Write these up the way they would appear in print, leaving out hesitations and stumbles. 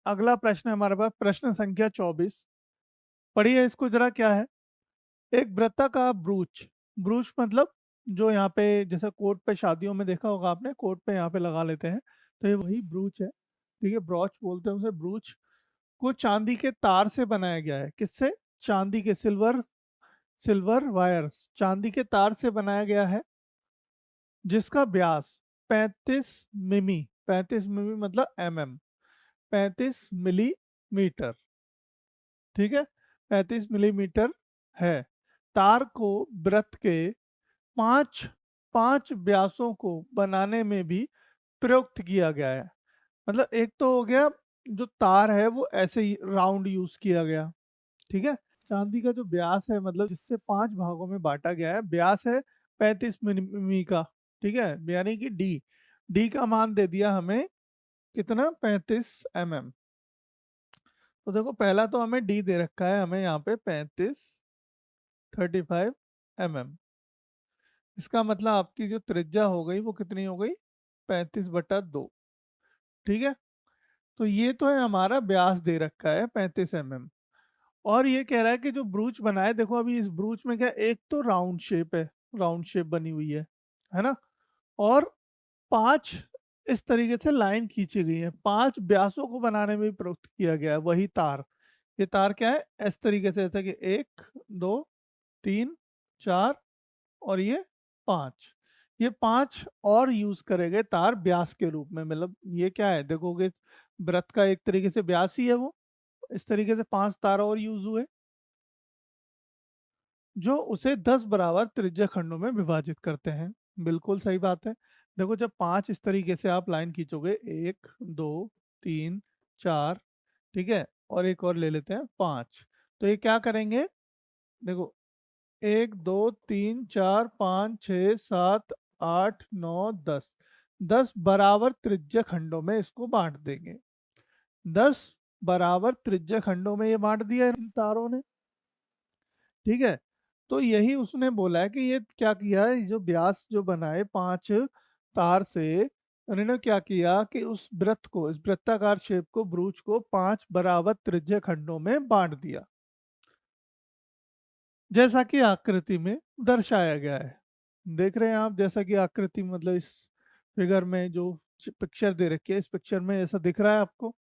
अगला प्रश्न है हमारे पास, प्रश्न संख्या 24। पढ़िए इसको जरा, क्या है। एक वृत्ताकार ब्रूच, ब्रूच मतलब जो यहाँ पे जैसे कोट पे शादियों में देखा होगा आपने, कोट पे यहाँ पे लगा लेते हैं, तो ये वही ब्रूच है। ठीक है, ब्रॉच बोलते हैं उसे, ब्रूच को चांदी के तार से बनाया गया है। किससे? चांदी के, सिल्वर, सिल्वर वायर्स, चांदी के तार से बनाया गया है, जिसका व्यास 35 मिमी, 35 मिमी मतलब mm, 35 मिलीमीटर। ठीक है, 35 मिलीमीटर है। तार को वृत्त के पांच पांच व्यासों को बनाने में भी प्रयुक्त किया गया है। मतलब एक तो हो गया, जो तार है वो ऐसे ही राउंड यूज किया गया। ठीक है, चांदी का जो व्यास है, मतलब जिससे 5 भागों में बांटा गया है, व्यास है 35 मिमी का। ठीक है, यानी कि डी, डी का मान दे दिया हमें कितना, 35 mm। तो देखो पहला तो हमें डी दे रखा है, हमें यहाँ पे 35 इसका मतलब आपकी जो त्रिज्या हो गई वो कितनी हो गई, 35/2। ठीक है, तो ये तो है हमारा व्यास दे रखा है 35 mm। और ये कह रहा है कि जो ब्रूच बनाए, देखो अभी इस ब्रूच में क्या, एक तो राउंड शेप है, राउंड शेप बनी हुई है ना, और 5 इस तरीके से लाइन खींची गई है, 5 व्यासों को बनाने में भी प्रयुक्त किया गया है वही तार। ये तार क्या है, इस तरीके से, जैसे कि 1 2 3 4 और ये 5, ये 5 और यूज करे गए तार व्यास के रूप में। मतलब ये क्या है, देखोगे व्रत का एक तरीके से व्यास ही है वो, इस तरीके से 5 तार और यूज हुए, जो उसे 10 बराबर त्रिज्या खंडों में विभाजित करते हैं। बिल्कुल सही बात है। देखो जब 5 इस तरीके से आप लाइन खींचोगे, 1 2 3 4, ठीक है, और एक और ले लेते हैं 5, तो ये क्या करेंगे, देखो 1 2 3 4 5 6 7 8 9 10, 10 बराबर त्रिज्या खंडों में इसको बांट देंगे। 10 बराबर त्रिज्या खंडों में ये बांट दिया इन तारों ने। ठीक है, तो यही उसने बोला है कि ये क्या किया है, जो व्यास जो बनाए 5 तार से, उन्होंने क्या किया कि उस वृत्त को, इस वृत्ताकार शेप को, ब्रूच को 5 बराबर त्रिज्या खंडों में बांट दिया, जैसा कि आकृति में दर्शाया गया है। देख रहे हैं आप, जैसा कि आकृति मतलब इस फिगर में जो पिक्चर दे रखी है, इस पिक्चर में ऐसा दिख रहा है आपको।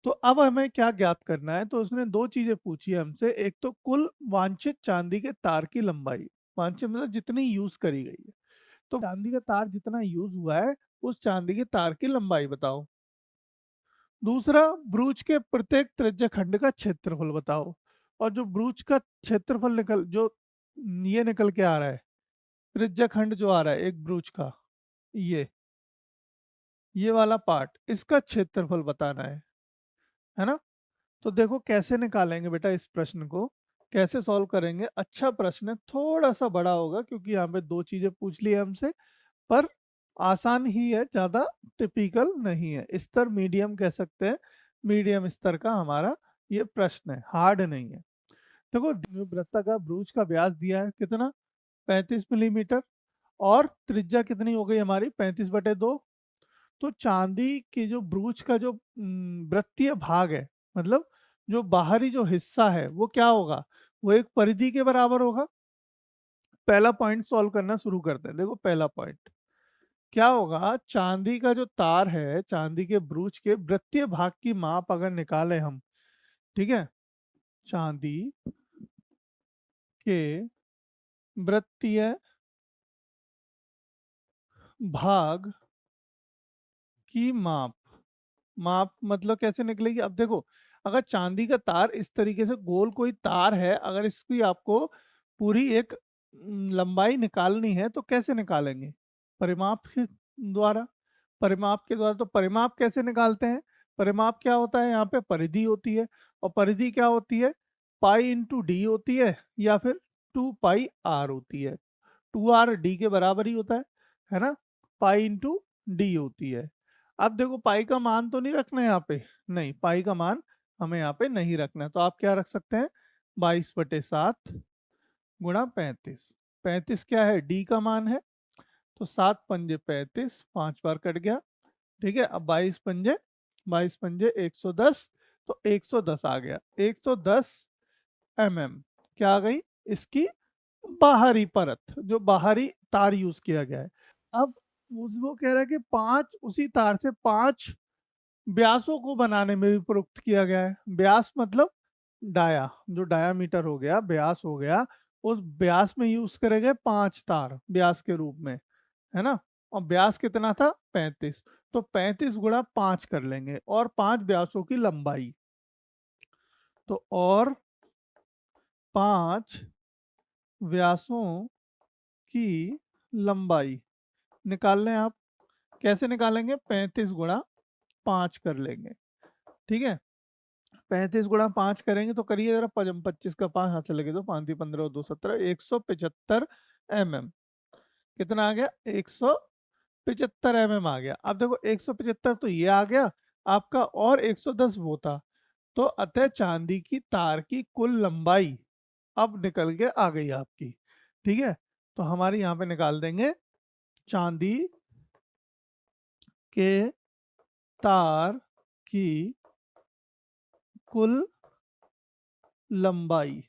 तो अब हमें क्या ज्ञात करना है, तो उसने दो चीजें पूछी है हमसे। एक तो कुल वांछित चांदी के तार की लंबाई, वांछित मतलब जितनी यूज करी गई है, तो चांदी का तार जितना यूज हुआ है उस चांदी के तार की लंबाई बताओ। दूसरा, ब्रूच के प्रत्येक त्रिज्या खंड का क्षेत्रफल बताओ। और जो ब्रूच का क्षेत्रफल निकल, जो ये निकल के आ रहा है, त्रिज्या खंड जो आ रहा है एक ब्रूच का, ये वाला पार्ट, इसका क्षेत्रफल बताना है ना। तो देखो कैसे निकालेंगे बेटा इस प्रश्न को, कैसे सॉल्व करेंगे। अच्छा प्रश्न है, थोड़ा सा बड़ा होगा क्योंकि यहाँ पे दो चीजें पूछ ली है हमसे, पर आसान ही है, ज्यादा टिपिकल नहीं है, स्तर मीडियम कह सकते हैं, मीडियम स्तर का हमारा ये प्रश्न है, हार्ड नहीं है। देखो वृत्ताकार ब्रूच का व्यास दिया है कितना, 35 मिलीमीटर, और त्रिज्या कितनी हो गई हमारी, 35/2। तो चांदी के जो ब्रूच का जो वृत्तीय भाग है, मतलब जो बाहरी जो हिस्सा है वो क्या होगा, वो एक परिधि के बराबर होगा। पहला पॉइंट सॉल्व करना शुरू करते हैं। देखो पहला पॉइंट क्या होगा, चांदी का जो तार है, चांदी के ब्रूच के वृत्तीय भाग की माप अगर निकालें हम, ठीक है, चांदी के वृत्तीय भाग की माप, माप मतलब कैसे निकलेगी। अब देखो, अगर चांदी का तार इस तरीके से गोल कोई तार है, अगर इसकी आपको पूरी एक लंबाई निकालनी है तो कैसे निकालेंगे, परिमाप के द्वारा। परिमाप के द्वारा, तो परिमाप कैसे निकालते हैं, परिमाप क्या होता है, यहाँ पे परिधि होती है, और परिधि क्या होती है, पाई इंटू डी होती है, या फिर 2 पाई आर होती है। 2 आर डी के बराबर ही होता है ना, पाई इंटू डी होती है। अब देखो पाई का मान तो नहीं रखना है यहाँ पे, नहीं, पाई का मान हमें यहाँ पे नहीं रखना है, तो आप क्या रख सकते हैं, 22/7 गुणा 35। 35 क्या है, डी का मान है, तो 7 पंजे 35, 5 बार कट गया। ठीक है, अब 22 पंजे 22 पंजे 110, तो 110 आ गया। 110 mm क्या आ गई? इसकी बाहरी परत, जो बाहरी तार यूज किया गया है। अब वो कह रहा है कि पांच, उसी तार से पांच व्यासों को बनाने में भी प्रयुक्त किया गया है। व्यास मतलब डाया, जो डायामीटर हो गया, व्यास हो गया, उस व्यास में यूज करे गए पांच तार व्यास के रूप में, है ना। और व्यास कितना था? 35। तो 35 गुणा 5 कर लेंगे, और पांच व्यासों की लंबाई, तो और पांच व्यासों की लंबाई निकाल लें आप। कैसे निकालेंगे? 35 गुणा 5 कर लेंगे, ठीक है। 35 गुणा 5 करेंगे तो करिए जरा, 25 का 5 हाथ से लगे तो 5 15 और 2 17, 175 mm। कितना आ गया? 175 mm आ गया। अब देखो 175 तो ये आ गया आपका, और 110 वो था, तो अतः चांदी की तार की कुल लंबाई अब निकल के आ गई आपकी, ठीक है। तो हमारी यहाँ पे निकाल देंगे चांदी के तार की कुल लंबाई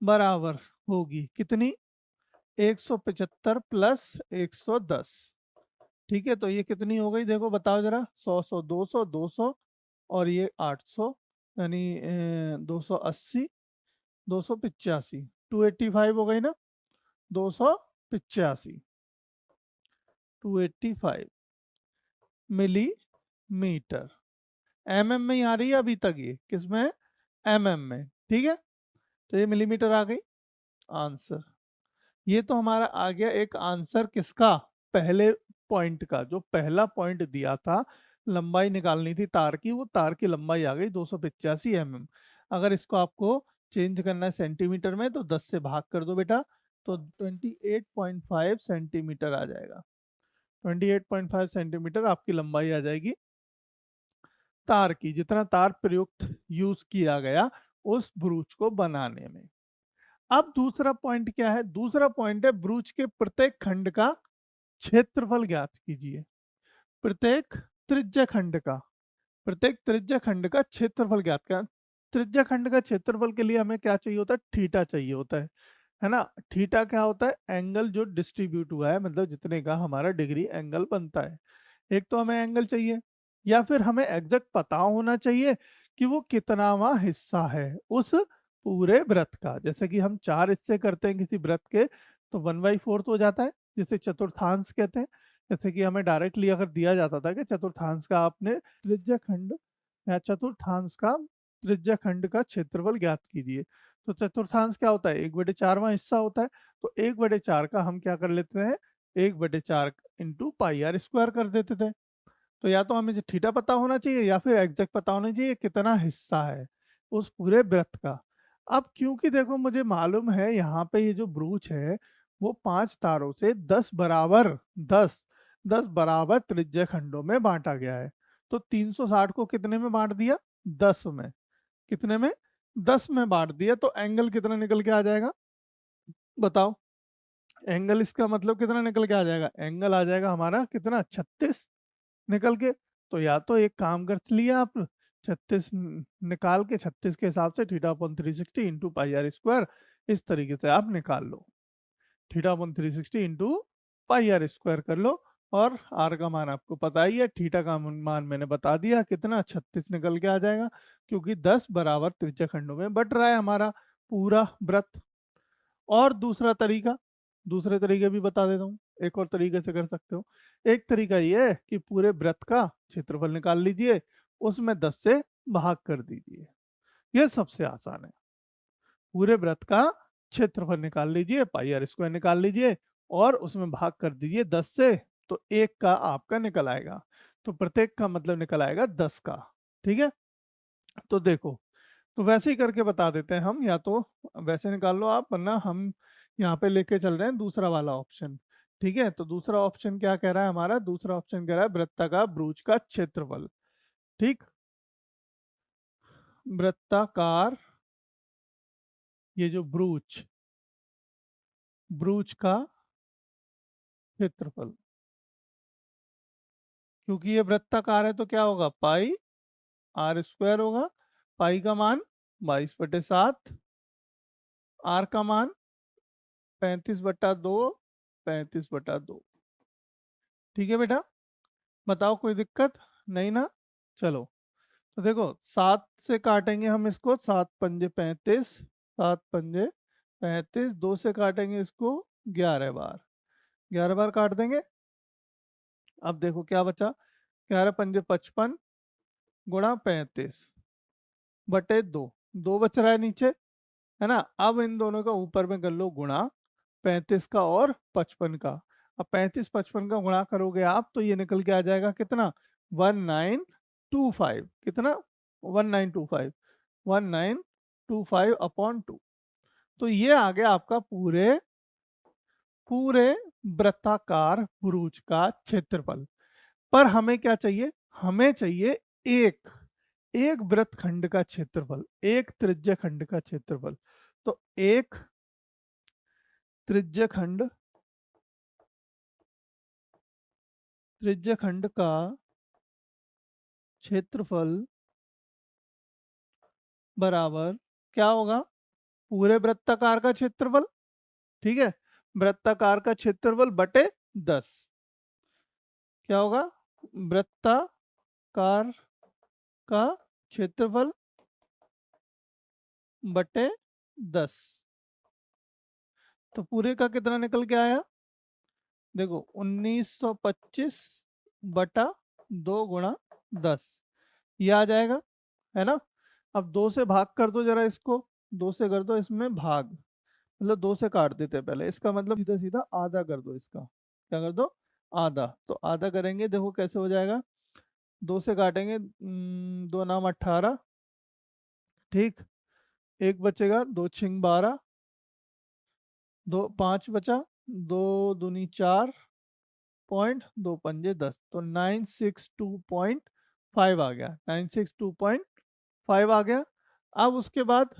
बराबर होगी कितनी? 175 प्लस 110, ठीक है। तो ये कितनी हो गई? देखो बताओ जरा, 100 100 200 200, और ये 800, यानी 280, 285, 285 हो गई ना, 285, 285 मिलीमीटर। एमएम में ही आ रही है अभी तक, ये किसमें है? एमएम में, ठीक है। तो ये मिलीमीटर आ गई आंसर। ये तो हमारा आ गया एक आंसर, किसका? पहले पॉइंट का। जो पहला पॉइंट दिया था, लंबाई निकालनी थी तार की, वो तार की लंबाई आ गई 285 mm। अगर इसको आपको चेंज करना है सेंटीमीटर में, तो 10 से भाग कर दो बेटा, तो 28.5 सेंटीमीटर आ जाएगा। 28.5 सेंटीमीटर आपकी लंबाई आ जाएगी तार की, जितना तार प्रयुक्त यूज किया गया उस ब्रूच को बनाने में। अब दूसरा पॉइंट क्या है? दूसरा पॉइंट है ब्रूच के प्रत्येक खंड का क्षेत्रफल ज्ञात कीजिए। प्रत्येक त्रिज्या खंड का, प्रत्येक त्रिज्या खंड का क्षेत्रफल ज्ञात कर। त्रिज्या खंड का क्षेत्रफल के लिए हमें क्या चाहिए होता है? थीटा चाहिए होता है ना। थीटा क्या होता है? एंगल जो डिस्ट्रीब्यूट हुआ है, मतलब जितने का हमारा डिग्री एंगल बनता है। एक तो हमें एंगल चाहिए, या फिर हमें एग्जैक्ट पता होना चाहिए कि वो कितनावा हिस्सा है उस पूरे वृत्त का। जैसे कि हम चार हिस्से करते हैं किसी वृत्त के, तो 1/4 हो जाता है, जिसे चतुर्थांश कहते हैं। जैसे कि हमें डायरेक्टली अगर दिया जाता था कि चतुर्थांश का आपने त्रिज्या खंड या चतुर्थांश का त्रिज्या खंड का क्षेत्रफल ज्ञात कीजिए, तो चतुर्थांश क्या होता है? 1/4वां हिस्सा होता है। तो 1/4 का हम क्या कर लेते हैं? 1/4 इंटू पाई आर स्क्वायर कर देते थे। तो या तो हमें जो थीटा पता होना चाहिए, या फिर एग्जैक्ट पता होना चाहिए कितना हिस्सा है उस पूरे वृत्त का। अब क्योंकि देखो मुझे मालूम है यहाँ पे ये जो ब्रूच है वो पांच तारों से 10 बराबर त्रिज्या खंडों में बांटा गया है। तो 360 को कितने में बांट दिया? 10 में। कितने में? 10 में बांट दिया, तो एंगल कितना निकल के आ जाएगा? बताओ। एंगल इसका मतलब कितना निकल के आ जाएगा? एंगल आ जाएगा हमारा कितना? 36 निकल के। तो या तो एक काम कर लिया आप, 36 निकाल के 36 के हिसाब से theta upon 360 into pi R square, इस तरीके से आप निकाल लो। Theta upon 360 into pi R square कर लो, और आर का मान आपको पता ही है, थीटा का मान मैंने बता दिया कितना, 36 निकल के आ जाएगा, क्योंकि 10 बराबर त्रिज्या खंडों में बट रहा है हमारा पूरा वृत्त। और दूसरा तरीका, दूसरे तरीके भी बता देता हूँ, एक और तरीके से कर सकते हो। एक तरीका ये है कि पूरे वृत्त का क्षेत्रफल निकाल लीजिए, उसमें 10 से भाग कर दीजिए। यह सबसे आसान है। पूरे वृत्त का क्षेत्रफल निकाल लीजिए, पाई आर स्क्वायर निकाल लीजिए, और उसमें भाग कर दीजिए 10 से, तो एक का आपका निकल आएगा। तो प्रत्येक का मतलब निकल आएगा 10 का, ठीक है। तो देखो, तो वैसे ही करके बता देते हैं हम, या तो वैसे निकाल लो आप, वरना हम यहाँ पे लेके चल रहे हैं दूसरा वाला ऑप्शन। ठीक है, तो दूसरा ऑप्शन क्या कह रहा है हमारा? दूसरा ऑप्शन कह रहा है वृत्ताकार ब्रूच का क्षेत्रफल। ठीक, वृत्ताकार, ये जो ब्रूच, ब्रूच का क्षेत्रफल क्योंकि ये वृत्ताकार है तो क्या होगा, पाई आर स्क्वायर होगा। पाई का मान 22/7, आर का मान 35/2, 35/2। ठीक है बेटा, बताओ कोई दिक्कत नहीं ना। चलो, तो देखो 7 से काटेंगे हम इसको, 7×5 = 35, 7×5 = 35, 2 से काटेंगे इसको 11 बार, 11 बार काट देंगे। अब देखो क्या बचा, 11×5 = 55 गुणा 35/2, 2 बच रहा है नीचे, है ना। अब इन दोनों का ऊपर में कर लो गुणा, 35 का और 55 का। अब 35-55 का गुणा करोगे आप तो ये निकल के आ जाएगा कितना, 1925। कितना, 1925, 1925/2। तो ये आ गया आपका पूरे पूरे वृत्ताकार बुरुज का क्षेत्रफल। पर हमें क्या चाहिए, हमें चाहिए एक एक वृत्तखंड का क्षेत्रफल, एक त्रिज्यखंड का क्षेत्रफल। तो एक त्रिज्यखंड त्रिज्यखंड का क्षेत्रफल बराबर क्या होगा, पूरे वृत्ताकार का क्षेत्रफल। ठीक है, वृत्ताकार का क्षेत्रफल बटे 10। क्या होगा, वृत्ताकार का क्षेत्रफल बटे 10। तो पूरे का कितना निकल के आया, देखो 1925/2 गुणा 10, ये आ जाएगा, है ना। अब 2 से भाग कर दो जरा इसको, 2 से कर दो इसमें भाग, मतलब 2 से काट देते हैं पहले, इसका मतलब सीधा सीधा आधा कर दो इसका। क्या कर दो, आधा। तो आधा करेंगे, देखो कैसे हो जाएगा, 2 से काटेंगे, 2 नाम 18, ठीक, एक बचेगा, 2×6 = 12, 5 बचा, 2×2 = 4, 2×5 = 10, तो 962.5 आ गया, 962.5 आ गया। अब उसके बाद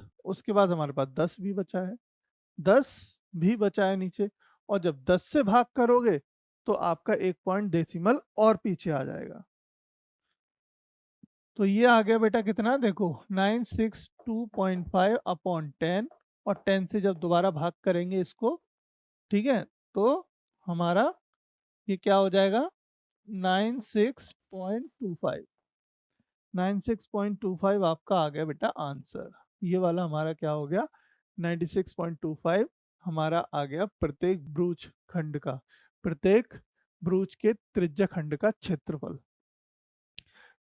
हमारे पास 10 भी बचा है, 10 भी बचा है नीचे। और जब 10 से भाग करोगे तो आपका 1 पॉइंट डेसिमल और पीछे आ जाएगा। तो ये आ गया बेटा कितना, देखो 962.5/10, और 10 से जब दोबारा भाग करेंगे इसको, ठीक है, तो हमारा ये क्या हो जाएगा, 96.25। 96.25 आपका आ गया बेटा आंसर। ये वाला हमारा क्या हो गया, 96.25 हमारा आ गया प्रत्येक ब्रूज खंड का, प्रत्येक ब्रूज के त्रिज्या खंड का क्षेत्रफल।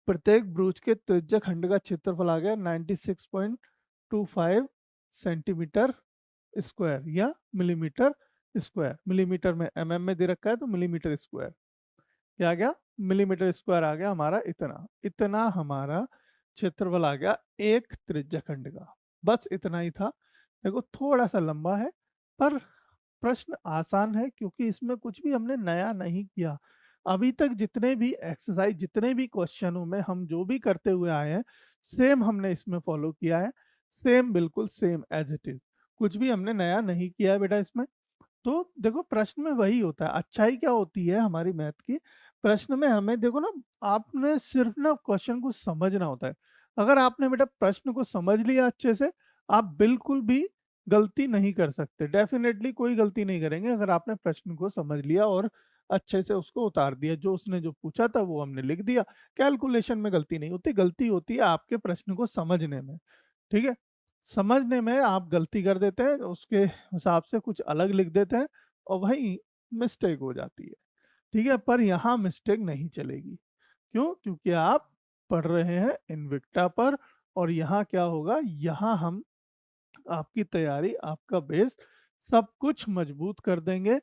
प्रत्येक ब्रूज के त्रिज्या खंड का क्षेत्रफल आ गया 96.25 सेंटीमीटर स्क्वायर या मिलीमीटर स्क्वायर। मिलीमीटर में mm में दे रखा है तो मिलीमीटर स्क्वायर क्या आ गया, मिलीमीटर स्क्वायर आ गया हमारा। इतना इतना हमारा क्षेत्रफल आ गया एक त्रिज्याखंड का। बस इतना ही था। देखो थोड़ा सा लंबा है पर प्रश्न आसान है, क्योंकि इसमें कुछ भी हमने नया नहीं किया। अभी तक जितने भी एक्सरसाइज, जितने भी क्वेश्चनों में हम जो भी करते हुए आए हैं, सेम हमने इसमें फॉलो किया है, सेम, बिल्कुल सेम एज इट इज। कुछ भी हमने नया नहीं किया है बेटा इसमें। तो देखो प्रश्न में वही होता है, अच्छाई क्या होती है हमारी मैथ की, प्रश्न में हमें देखो ना, आपने सिर्फ ना क्वेश्चन को समझना होता है। अगर आपने बेटा प्रश्न को समझ लिया अच्छे से, आप बिल्कुल भी गलती नहीं कर सकते, डेफिनेटली कोई गलती नहीं करेंगे अगर आपने प्रश्न को समझ लिया और अच्छे से उसको उतार दिया। जो उसने जो पूछा था वो हमने लिख दिया। कैलकुलेशन में गलती नहीं होती, गलती होती है आपके प्रश्न को समझने में। ठीक है, समझने में आप गलती कर देते हैं, उसके हिसाब से कुछ अलग लिख देते हैं और वही मिस्टेक हो जाती है। ठीक है, पर यहाँ मिस्टेक नहीं चलेगी। क्यों, क्योंकि आप पढ़ रहे हैं इनविक्टा पर, और यहाँ क्या होगा, यहाँ हम आपकी तैयारी, आपका बेस सब कुछ मजबूत कर देंगे।